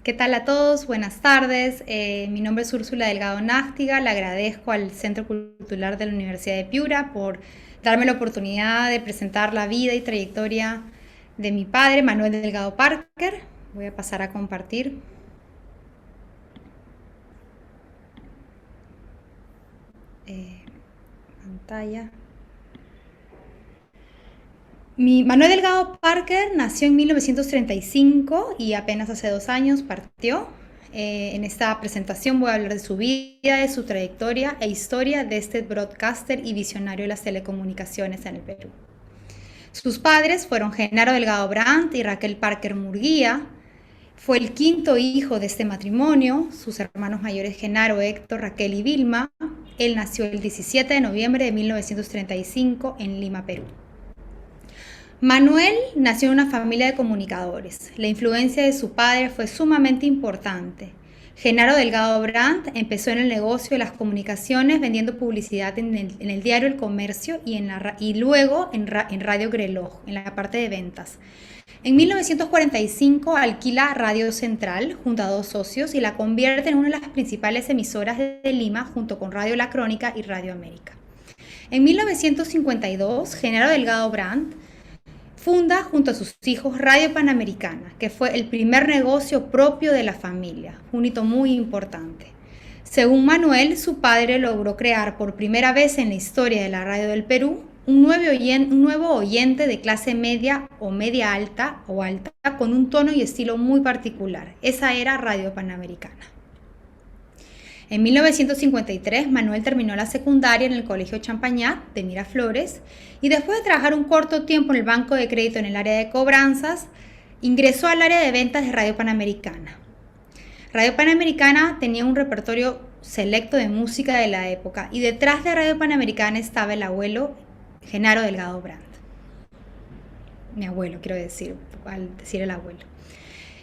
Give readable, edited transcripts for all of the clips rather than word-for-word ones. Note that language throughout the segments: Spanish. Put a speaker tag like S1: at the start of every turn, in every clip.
S1: ¿Qué tal a todos? Buenas tardes. Mi nombre es Úrsula Delgado Nástiga. Le agradezco al Centro Cultural de la Universidad de Piura por darme la oportunidad de presentar la vida y trayectoria de mi padre, Manuel Delgado Parker. Voy a pasar a compartir pantalla. Manuel Delgado Parker nació en 1935 y apenas hace 2 años partió. En esta presentación voy a hablar de su vida, de su trayectoria e historia de este broadcaster y visionario de las telecomunicaciones en el Perú. Sus padres fueron Genaro Delgado Brandt y Raquel Parker Murguía. Fue el quinto hijo de este matrimonio. Sus hermanos mayores Genaro, Héctor, Raquel y Vilma. Él nació el 17 de noviembre de 1935 en Lima, Perú. Manuel nació en una familia de comunicadores. La influencia de su padre fue sumamente importante. Genaro Delgado Brandt empezó en el negocio de las comunicaciones vendiendo publicidad en el diario El Comercio y luego en Radio Greloj, en la parte de ventas. En 1945 alquila Radio Central junto a 2 socios y la convierte en una de las principales emisoras de Lima junto con Radio La Crónica y Radio América. En 1952, Genaro Delgado Brandt funda junto a sus hijos Radio Panamericana, que fue el primer negocio propio de la familia, un hito muy importante. Según Manuel, su padre logró crear por primera vez en la historia de la radio del Perú un nuevo oyente de clase media o media alta o alta con un tono y estilo muy particular. Esa era Radio Panamericana. En 1953, Manuel terminó la secundaria en el Colegio Champañat de Miraflores y después de trabajar un corto tiempo en el Banco de Crédito en el área de cobranzas, ingresó al área de ventas de Radio Panamericana. Radio Panamericana tenía un repertorio selecto de música de la época y detrás de Radio Panamericana estaba el abuelo Genaro Delgado Brandt. Mi abuelo, quiero decir, al decir el abuelo.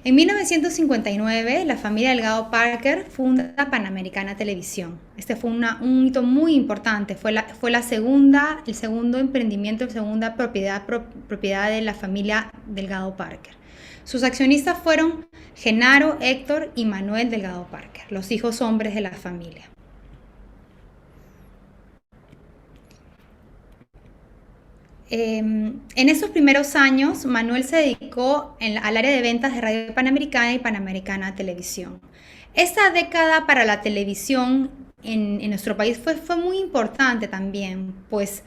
S1: En 1959, la familia Delgado Parker funda Panamericana Televisión. Este fue un hito muy importante. Fue el segundo emprendimiento, la segunda propiedad de la familia Delgado Parker. Sus accionistas fueron Genaro, Héctor y Manuel Delgado Parker, los hijos hombres de la familia. En esos primeros años, Manuel se dedicó al área de ventas de Radio Panamericana y Panamericana Televisión. Esta década para la televisión en nuestro país fue muy importante también, pues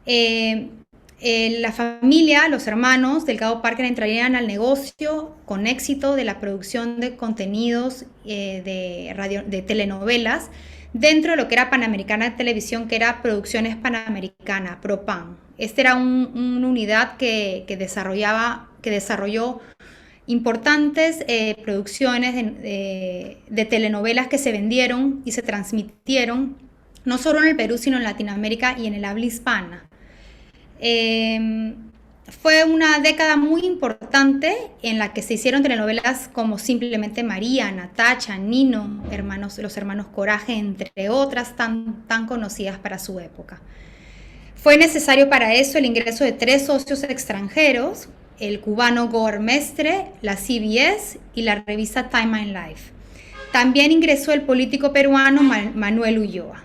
S1: la familia, los hermanos Delgado Parker entrarían al negocio con éxito de la producción de contenidos de telenovelas dentro de lo que era Panamericana Televisión, que era Producciones Panamericana, ProPan. Esta era una unidad que desarrolló importantes producciones de telenovelas que se vendieron y se transmitieron no solo en el Perú, sino en Latinoamérica y en el habla hispana. Fue una década muy importante en la que se hicieron telenovelas como Simplemente María, Natacha, Nino, los hermanos Coraje, entre otras tan conocidas para su época. Fue necesario para eso el ingreso de 3 socios extranjeros, el cubano Gore Mestre, la CBS y la revista Time and Life. También ingresó el político peruano Manuel Ulloa.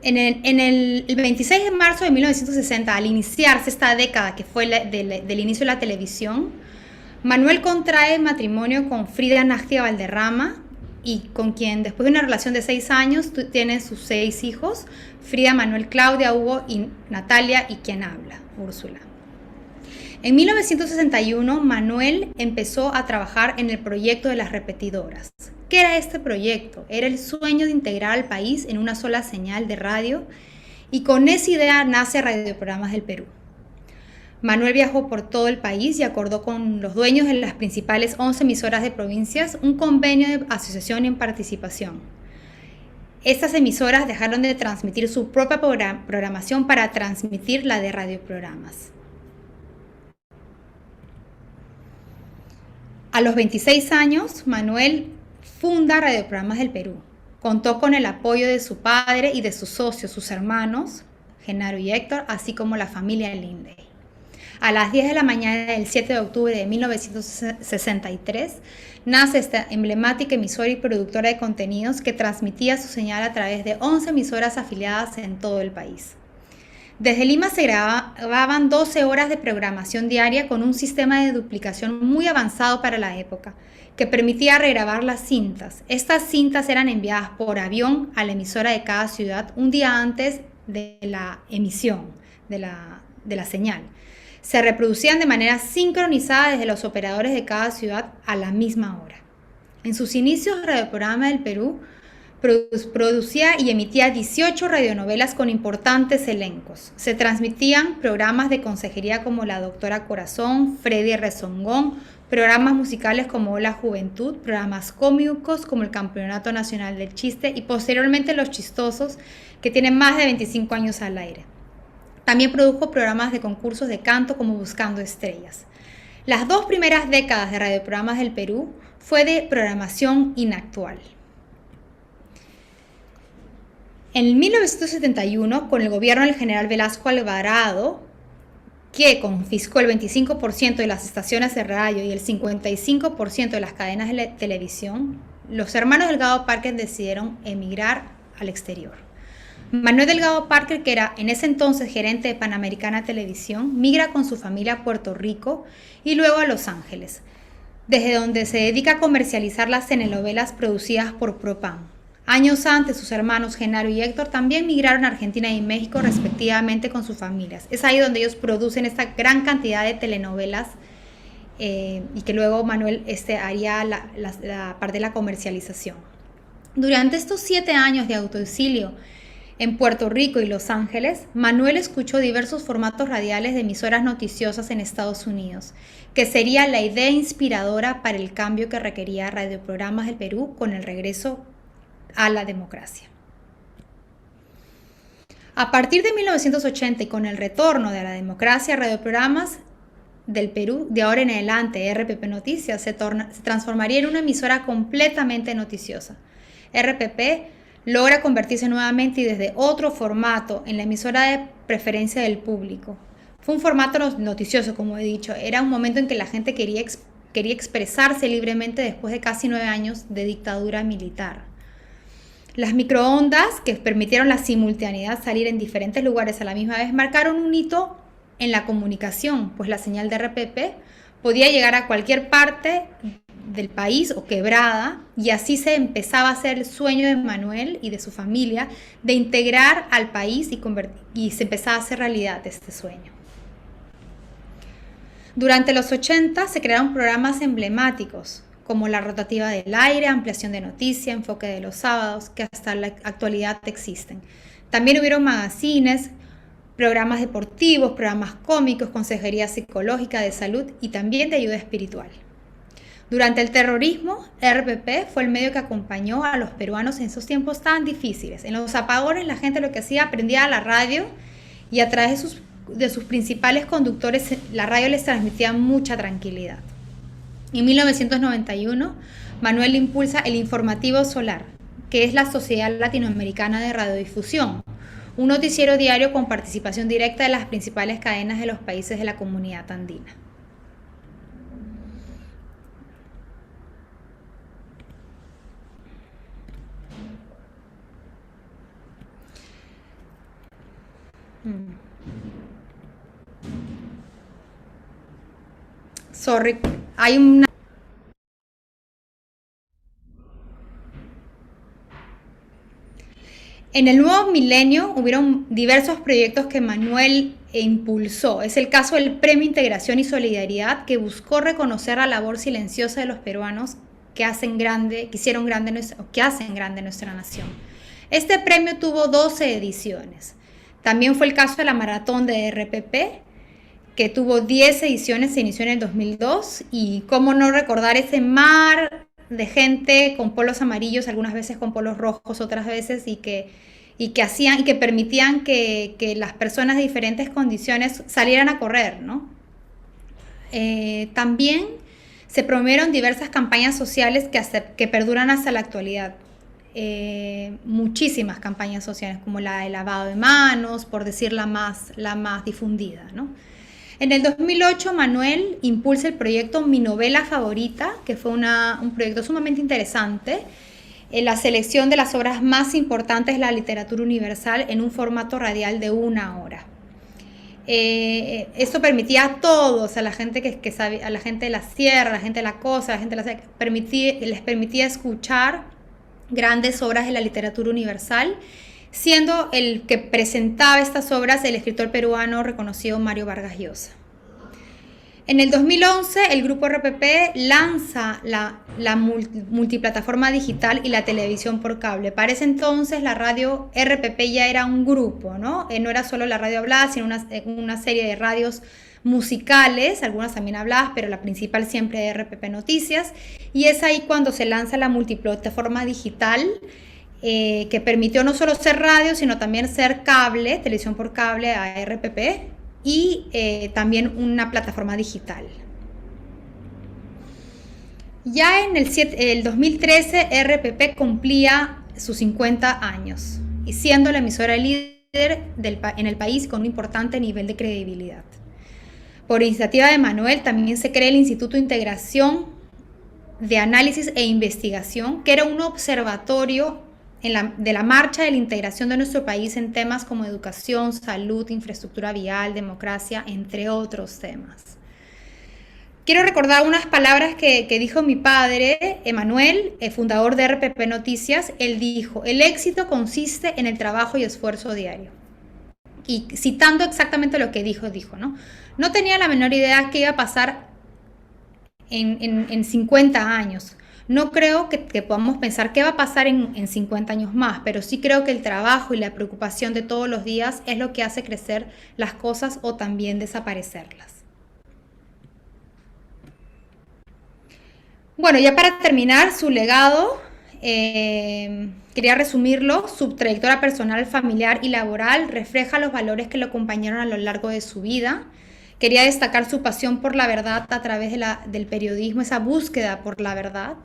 S1: En el 26 de marzo de 1960, al iniciarse esta década que fue del inicio de la televisión, Manuel contrae matrimonio con Frida Nástiga Valderrama y con quien después de una relación de 6 años tiene sus 6 hijos, Frida, Manuel, Claudia, Hugo y Natalia, y quien habla, Úrsula. En 1961, Manuel empezó a trabajar en el proyecto de las repetidoras. ¿Qué era este proyecto? Era el sueño de integrar al país en una sola señal de radio y con esa idea nace Radioprogramas del Perú. Manuel viajó por todo el país y acordó con los dueños de las principales 11 emisoras de provincias un convenio de asociación en participación. Estas emisoras dejaron de transmitir su propia programación para transmitir la de radioprogramas. A los 26 años, Manuel funda Radioprogramas del Perú, Contó con el apoyo de su padre y de sus socios, sus hermanos, Genaro y Héctor, así como la familia Lindey. A las 10 de la mañana del 7 de octubre de 1963 nace esta emblemática emisora y productora de contenidos que transmitía su señal a través de 11 emisoras afiliadas en todo el país. Desde Lima se grababan 12 horas de programación diaria con un sistema de duplicación muy avanzado para la época, que permitía regrabar las cintas. Estas cintas eran enviadas por avión a la emisora de cada ciudad un día antes de la emisión de la señal. Se reproducían de manera sincronizada desde los operadores de cada ciudad a la misma hora. En sus inicios, Radio Programa del Perú producía y emitía 18 radionovelas con importantes elencos. Se transmitían programas de consejería como La Doctora Corazón, Freddy Rezongón, programas musicales como Hola Juventud, programas cómicos como el Campeonato Nacional del Chiste y posteriormente Los Chistosos, que tienen más de 25 años al aire. También produjo programas de concursos de canto como Buscando Estrellas. Las 2 primeras décadas de radioprogramas del Perú fue de programación inactual. En 1971, con el gobierno del general Velasco Alvarado, que confiscó el 25% de las estaciones de radio y el 55% de las cadenas de televisión, los hermanos Delgado Parker decidieron emigrar al exterior. Manuel Delgado Parker, que era en ese entonces gerente de Panamericana Televisión, migra con su familia a Puerto Rico y luego a Los Ángeles, desde donde se dedica a comercializar las telenovelas producidas por Propam. Años antes, sus hermanos Genaro y Héctor también migraron a Argentina y México respectivamente con sus familias. Es ahí donde ellos producen esta gran cantidad de telenovelas y que luego Manuel haría la parte de la comercialización. Durante estos 7 años de autoexilio en Puerto Rico y Los Ángeles, Manuel escuchó diversos formatos radiales de emisoras noticiosas en Estados Unidos, que sería la idea inspiradora para el cambio que requería Radioprogramas del Perú con el regreso a la democracia. A partir de 1980 y con el retorno de la democracia, Radioprogramas del Perú, de ahora en adelante RPP Noticias, se transformaría en una emisora completamente noticiosa. RPP logra convertirse nuevamente y desde otro formato en la emisora de preferencia del público. Fue un formato noticioso, como he dicho. Era un momento en que la gente quería expresarse libremente después de casi 9 años de dictadura militar. Las microondas, que permitieron la simultaneidad salir en diferentes lugares a la misma vez, marcaron un hito en la comunicación, pues la señal de RPP podía llegar a cualquier parte del país o quebrada, y así se empezaba a hacer el sueño de Manuel y de su familia de integrar al país y se empezaba a hacer realidad este sueño. Durante los 80 se crearon programas emblemáticos como La Rotativa del Aire, Ampliación de Noticia, Enfoque de los Sábados, que hasta la actualidad existen. También hubieron magazines, programas deportivos, programas cómicos, consejería psicológica, de salud y también de ayuda espiritual. Durante el terrorismo, RPP fue el medio que acompañó a los peruanos en esos tiempos tan difíciles. En los apagones la gente lo que hacía, prendía la radio y a través de sus principales conductores la radio les transmitía mucha tranquilidad. En 1991, Manuel impulsa el Informativo Solar, que es la Sociedad Latinoamericana de Radiodifusión, un noticiero diario con participación directa de las principales cadenas de los países de la Comunidad Andina. Hay una... En el nuevo milenio hubieron diversos proyectos que Manuel impulsó. Es el caso del Premio Integración y Solidaridad, que buscó reconocer la labor silenciosa de los peruanos que hacen grande nuestra nación. Este premio tuvo 12 ediciones. También fue el caso de la Maratón de RPP, que tuvo 10 ediciones, se inició en el 2002, y cómo no recordar ese mar de gente con polos amarillos, algunas veces con polos rojos, otras veces, y que permitían que las personas de diferentes condiciones salieran a correr, ¿no? También se promovieron diversas campañas sociales que perduran hasta la actualidad. muchísimas campañas sociales, como la de lavado de manos, por decir la más difundida, ¿no? En el 2008, Manuel impulsa el proyecto Mi Novela Favorita, que fue un proyecto sumamente interesante, en la selección de las obras más importantes de la literatura universal en un formato radial de 1 hora. Esto permitía a todos, a la gente que sabe, a la gente de la sierra, a la gente de la costa, a la gente de la sierra, les permitía escuchar grandes obras de la literatura universal, siendo el que presentaba estas obras el escritor peruano reconocido Mario Vargas Llosa. En el 2011, el grupo RPP lanza la multiplataforma digital y la televisión por cable. Para ese entonces, la radio RPP ya era un grupo, ¿no? No era solo la radio hablada, sino una serie de radios musicales, algunas también habladas, pero la principal siempre es RPP Noticias. Y es ahí cuando se lanza la multiplataforma digital, que permitió no solo ser radio, sino también ser cable, televisión por cable a RPP, y también una plataforma digital. Ya en el 2013, RPP cumplía sus 50 años, y siendo la emisora líder en el país con un importante nivel de credibilidad. Por iniciativa de Manuel, también se crea el Instituto de Integración de Análisis e Investigación, que era un observatorio de la marcha de la integración de nuestro país en temas como educación, salud, infraestructura vial, democracia, entre otros temas. Quiero recordar unas palabras que dijo mi padre, Emanuel, fundador de RPP Noticias. Él dijo: el éxito consiste en el trabajo y esfuerzo diario. Y citando exactamente lo que dijo, ¿no? No tenía la menor idea qué iba a pasar en 50 años. No creo que podamos pensar qué va a pasar en 50 años más, pero sí creo que el trabajo y la preocupación de todos los días es lo que hace crecer las cosas o también desaparecerlas. Bueno, ya para terminar, su legado, quería resumirlo. Su trayectoria personal, familiar y laboral refleja los valores que lo acompañaron a lo largo de su vida. Quería destacar su pasión por la verdad a través del periodismo, esa búsqueda por la verdad,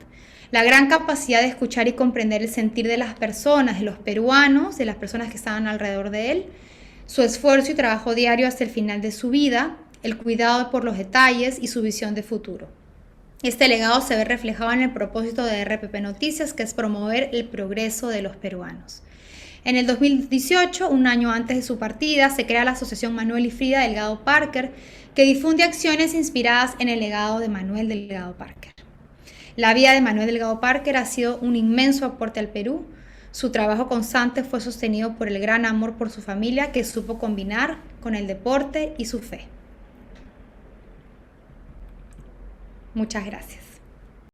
S1: la gran capacidad de escuchar y comprender el sentir de las personas, de los peruanos, de las personas que estaban alrededor de él, su esfuerzo y trabajo diario hasta el final de su vida, el cuidado por los detalles y su visión de futuro. Este legado se ve reflejado en el propósito de RPP Noticias, que es promover el progreso de los peruanos. En el 2018, un año antes de su partida, se crea la Asociación Manuel y Frida Delgado Parker, que difunde acciones inspiradas en el legado de Manuel Delgado Parker. La vida de Manuel Delgado Parker ha sido un inmenso aporte al Perú. Su trabajo constante fue sostenido por el gran amor por su familia, que supo combinar con el deporte y su fe. Muchas gracias.